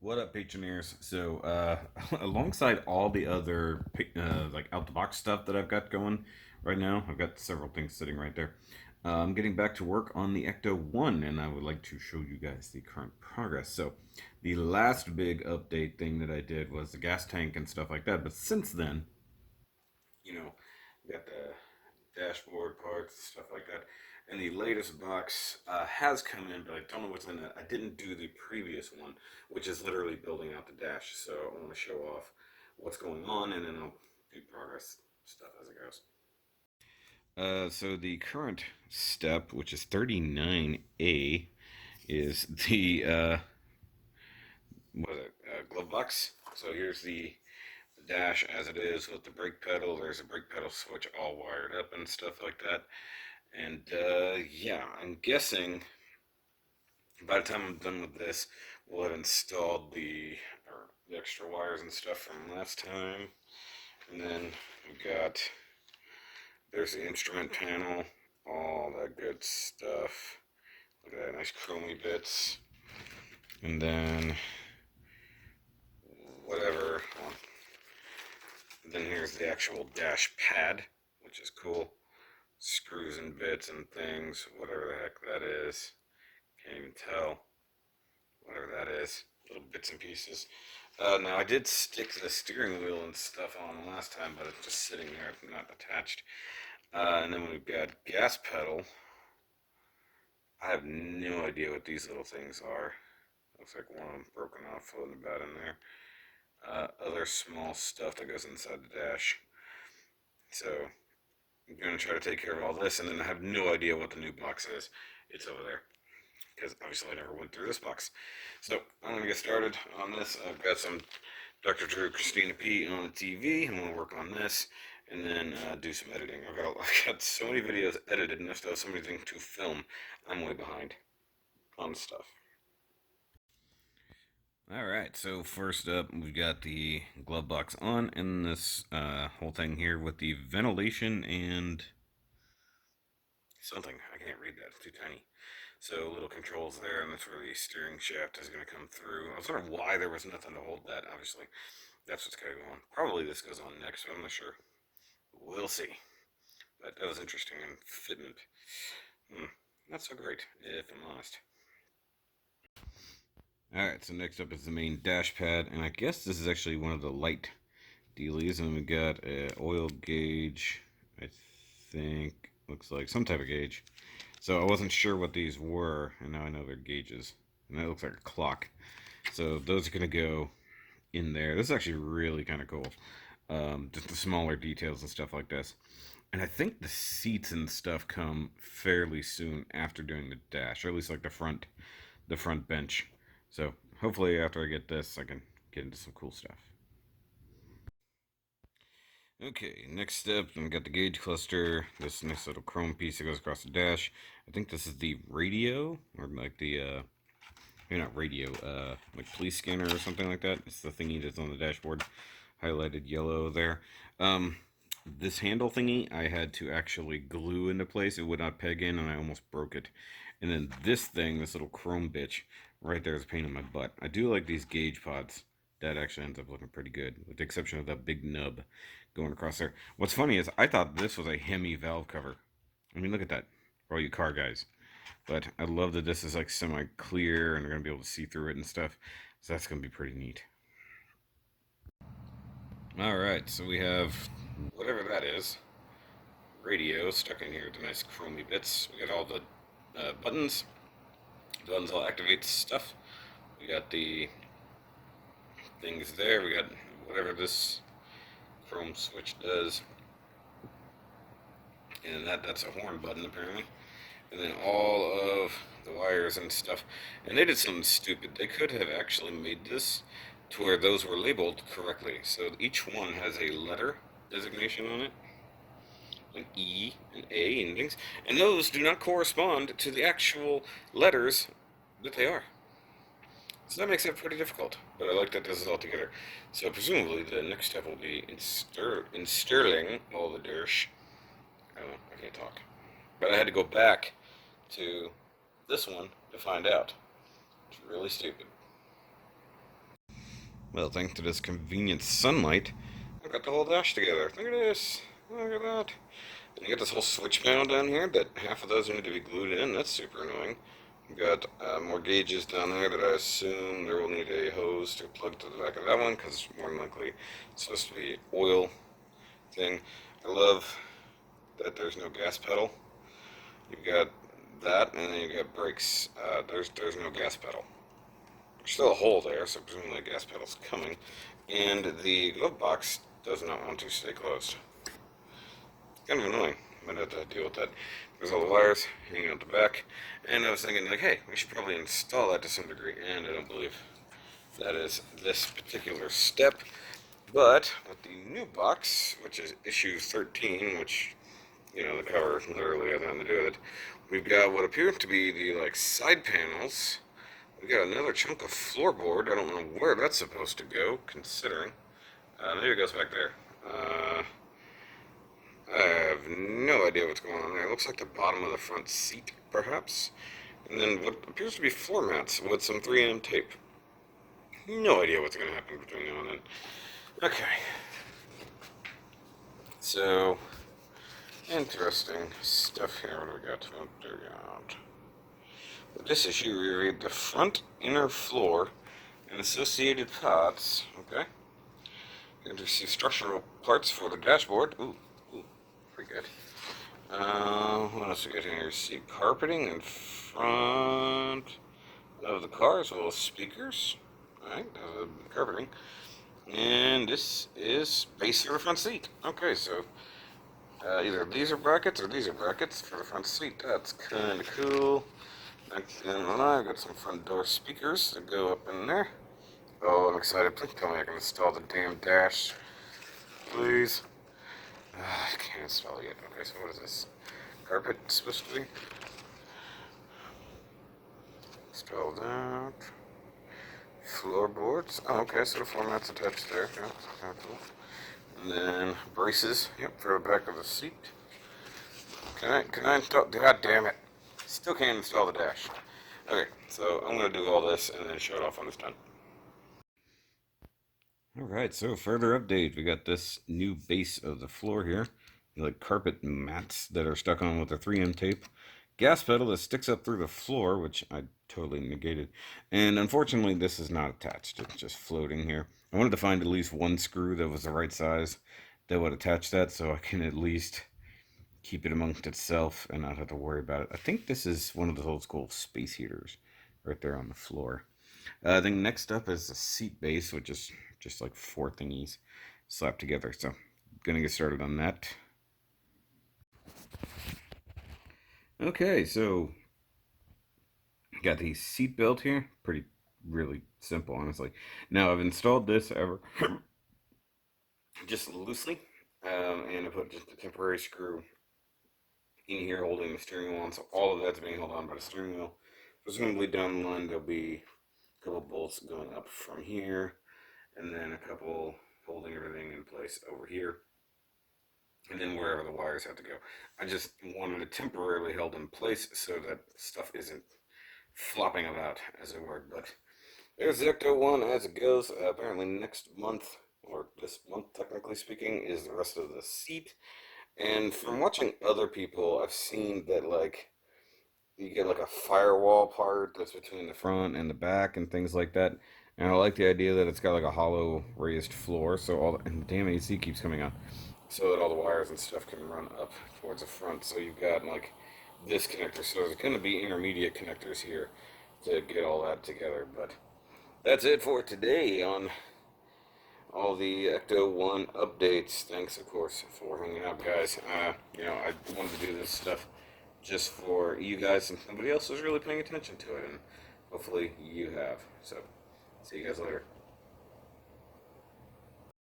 What up, Patroneers? So, alongside all the other like out the box stuff that I've got going right now, I've got several things sitting right there. I'm getting back to work on the ECTO-1, and I would like to show you guys the current progress. So, the last big update thing that I did was the gas tank and stuff like that. But since then, you know, got the dashboard parts, stuff like that. And the latest box has come in, but I don't know what's in it. I didn't do the previous one, which is literally building out the dash. So I want to show off what's going on, and then I'll do progress stuff as it goes. So the current step, which is 39A, is the glove box. So here's the dash as it is with the brake pedal. There's a brake pedal switch all wired up and stuff like that. And yeah, I'm guessing by the time I'm done with this, we'll have installed the extra wires and stuff from last time. And then we got, there's the instrument panel, all that good stuff. Look at that, nice chromy bits. And then whatever. Then here's the actual dash pad, which is cool. Screws and bits and things, whatever the heck that is. Can't even tell. Whatever that is. Little bits and pieces. Now I did stick the steering wheel and stuff on last time, but it's just sitting there, not attached. And then we've got gas pedal. I have no idea what these little things are. Looks like one of them broken off, floating about in there. Other small stuff that goes inside the dash. So I'm going to try to take care of all this, and then I have no idea what the new box is. It's over there, because obviously I never went through this box. So I'm going to get started on this. I've got some Dr. Drew Christina P on the TV. I'm going to work on this, and then do some editing. I've got so many videos edited, and I still have so many things to film. I'm way behind on stuff. Alright, so first up, we've got the glove box on, and this whole thing here with the ventilation and something. I can't read that, it's too tiny. So little controls there, and that's where the steering shaft is going to come through. I was wondering why there was nothing to hold that, obviously. That's what's going to go on. Probably this goes on next, but I'm not sure. We'll see. But that was interesting and fitment. Not so great, if I'm honest. Alright, so next up is the main dash pad, and I guess this is actually one of the light dealies, and we got an oil gauge, I think, looks like some type of gauge. So I wasn't sure what these were, and now I know they're gauges. And that looks like a clock. So those are going to go in there. This is actually really kind of cool. Just the smaller details and stuff like this. And I think the seats and stuff come fairly soon after doing the dash, or at least like the front bench. So hopefully after I get this, I can get into some cool stuff. Okay, next step, we got the gauge cluster, this nice little chrome piece that goes across the dash. I think this is the radio, or like the, maybe not radio, like police scanner or something like that. It's the thingy that's on the dashboard, highlighted yellow there. This handle thingy, I had to actually glue into place. It would not peg in, and I almost broke it. And then this thing, this little chrome bitch, right there is a pain in my butt. I do like these gauge pods. That actually ends up looking pretty good, with the exception of that big nub going across there. What's funny is I thought this was a Hemi valve cover. I mean, look at that, for all you car guys. But I love that this is like semi-clear, and they're going to be able to see through it and stuff. So that's going to be pretty neat. Alright, so we have whatever that is. Radio stuck in here with the nice chromy bits. We got all the buttons. The buttons all activate stuff. We got the things there. We got whatever this chrome switch does. And that's a horn button apparently. And then all of the wires and stuff. And they did something stupid. They could have actually made this to where those were labeled correctly. So each one has a letter designation on it. An E, an A, and things. And those do not correspond to the actual letters that they are. So that makes it pretty difficult, but I like that this is all together. So presumably the next step will be installing all the dirt. I don't know, I can't talk. But I had to go back to this one to find out. It's really stupid. Well, thanks to this convenient sunlight, I've got the whole dash together. Look at this. Look at that. And you got this whole switch panel down here that half of those need to be glued in. That's super annoying. You've got more gauges down there that I assume there will need a hose to plug to the back of that one because more than likely it's supposed to be oil thing. I love that there's no gas pedal. You've got that, and then you've got brakes. There's no gas pedal. There's still a hole there, so presumably the gas pedal's coming. And the glove box does not want to stay closed. Kind of annoying. I'm gonna have to deal with that. There's all the wires hanging out the back, and I was thinking like, hey, we should probably install that to some degree, and I don't believe that is this particular step. But with the new box, which is issue 13, which the cover literally has nothing to do with it, we've got what appears to be the like side panels. We got another chunk of floorboard. I don't know where that's supposed to go, considering. Maybe it goes back there. I have no idea what's going on there. It looks like the bottom of the front seat, perhaps. And then what appears to be floor mats with some 3M tape. No idea what's going to happen between now and then. Okay. So, interesting stuff here. What do we got? What do we got? With this issue, we read the front inner floor and associated parts. Okay. You can receive structural parts for the dashboard. Ooh, pretty good. What else we got here? Seat carpeting in front of the car, as well as speakers. Alright, carpeting. And this is base for the front seat. Okay, so either these are brackets or these are brackets for the front seat. That's kind of cool. Next thing I've got some front door speakers that go up in there. Oh, I'm excited. Please tell me I can install the damn dash. Please. I can't install it yet. Okay, so what is this? Carpet supposed to be? Install that. Floorboards. Oh, okay, so the floor mat's attached there. Yeah, that's kind of cool. And then braces. Yep, for the back of the seat. Can I install? God damn it. Still can't install the dash. Okay, so I'm going to do all this and then show it off when it's done. Alright, so further update. We got this new base of the floor here. Like carpet mats that are stuck on with the 3M tape. Gas pedal that sticks up through the floor, which I totally negated. And unfortunately, this is not attached. It's just floating here. I wanted to find at least one screw that was the right size that would attach that so I can at least keep it amongst itself and not have to worry about it. I think this is one of those old school space heaters right there on the floor. I think next up is the seat base, which is just like 4 thingies slapped together. So, gonna get started on that. Okay, so got the seat belt here. Pretty, really simple, honestly. Now I've installed this ever just loosely, and I put just a temporary screw in here holding the steering wheel on. So all of that's being held on by the steering wheel. Presumably down the line there'll be a couple bolts going up from here, and then a couple holding everything in place over here, and then wherever the wires have to go. I just wanted it temporarily held in place so that stuff isn't flopping about, as it were. But there's the ECTO-1 as it goes. Apparently next month, or this month technically speaking, is the rest of the seat. And from watching other people, I've seen that like you get like a firewall part that's between the front and the back and things like that. And I like the idea that it's got like a hollow raised floor, so all the, and the damn AC keeps coming on, so that all the wires and stuff can run up towards the front. So you've got like this connector. So there's going to be intermediate connectors here to get all that together. But that's it for today on all the ECTO-1 updates. Thanks, of course, for hanging out, guys. I wanted to do this stuff just for you guys, and somebody else was really paying attention to it, and hopefully you have. So, see you guys later.